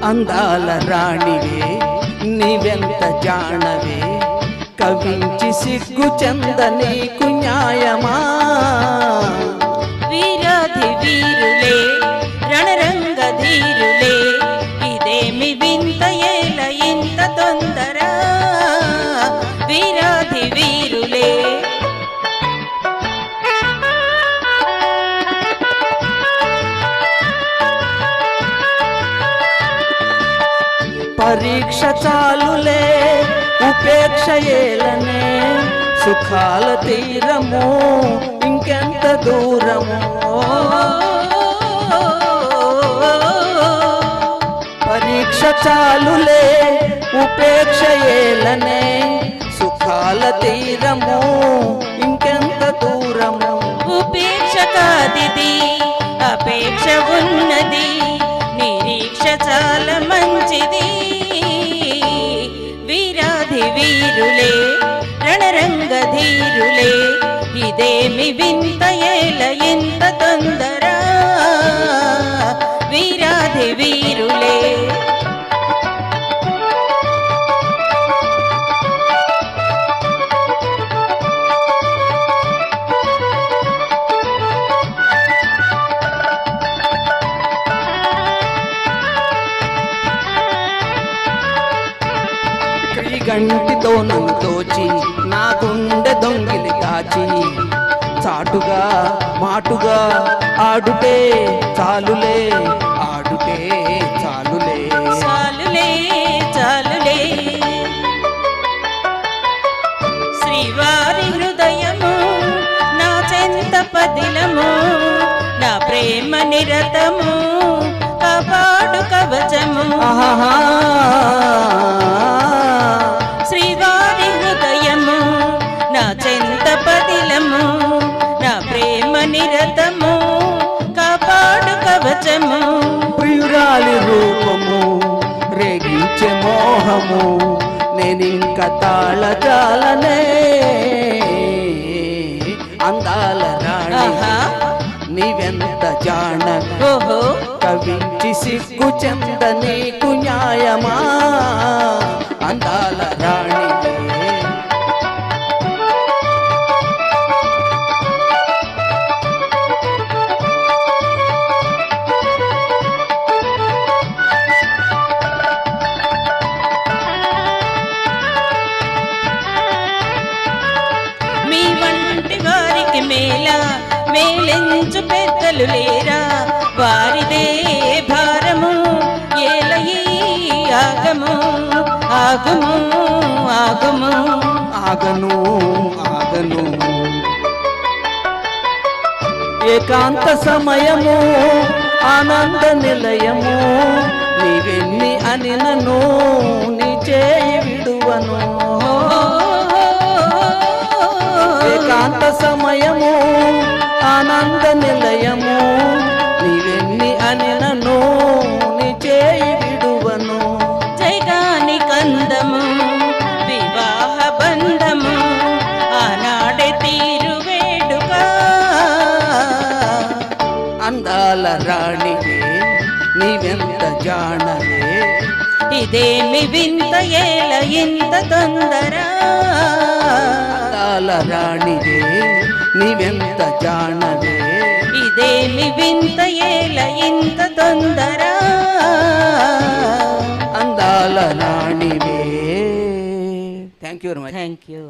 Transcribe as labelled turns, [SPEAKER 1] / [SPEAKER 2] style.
[SPEAKER 1] అందాల రాణివే నీవెంత జానవే, కవించి సిగ్గు చెంద నీకు న్యాయమా.
[SPEAKER 2] వీరాధి వీరులే రణరంగ ధీరులే, ఇదేమి వింత ఏల ఇంత తొందర. వీరాధి వీరులే
[SPEAKER 1] పరీక్ష చాలులే ఉపేక్ష ఏలనే, సుఖాల తీరము ఇంకెంత దూరము. పరీక్ష చాలులే ఉపేక్ష ఏలనే, సుఖాల తీరము ఇంకెంత దూరము.
[SPEAKER 2] ఉపేక్ష కాదిది అపేక్ష ఉన్నది, నిరీక్ష చాలా మంచిది. వీరాధి వీరులే రణరంగ ధీరులే, ఇదేమి వింత ఏల ఇంత తొందర. వీరాధి వీరులే
[SPEAKER 1] గంటితో నన్ను తోచి నా గుండె దొంగిలి దాచి, చాటుగా మాటుగా ఆడుటే చాలులే, ఆడుటే చాలులే.
[SPEAKER 2] చాలులే చాలులే శ్రీవారి హృదయము నా చెంత పదిలము, నా ప్రేమ నిరతము కాపాడు కవచము. శ్రీవారి హృదయము నా చెంత పదిలము, నా ప్రేమ నిరతము కాపాడు కవచము.
[SPEAKER 1] ప్రియురాలి రూపము రేగించే మోహము, నేనింక తాళజాలనే. అందాల రాణి నీవెంత జాన,
[SPEAKER 2] ఓహో
[SPEAKER 1] కవించి సిగ్గు చెంద నీకు న్యాయమా. అందాల రాణివే
[SPEAKER 2] మీ వంటి వారికి మేలా మేలెంచు పెద్దలు లేరా, వారిదే భారము ఏలయి ఆగము. ఆగము ఆగము
[SPEAKER 1] ఆగను ఆగను, ఏకాంత సమయము ఆనంద నిలయము, నీవెన్ని అనినను నీ చేయి విడువను. ఏకాంత సమయము ఆనంద నిలయము, నీవెన్ని అనినను నీ చేయి విడువను.
[SPEAKER 2] జైగాని కందము వివాహ బంధము, ఆనాడే తీరు వేడుక.
[SPEAKER 1] అందాల రాణివే నీవెంత జానవే,
[SPEAKER 2] ఇదేమి వింత ఏల ఇంత తొందర.
[SPEAKER 1] అందాల రాణివే నీవెంత జానవే,
[SPEAKER 2] ఇదేమి వింత ఏల ఇంత తొందర.
[SPEAKER 1] అందాల రాణివే. Thank you very much.
[SPEAKER 2] Thank you.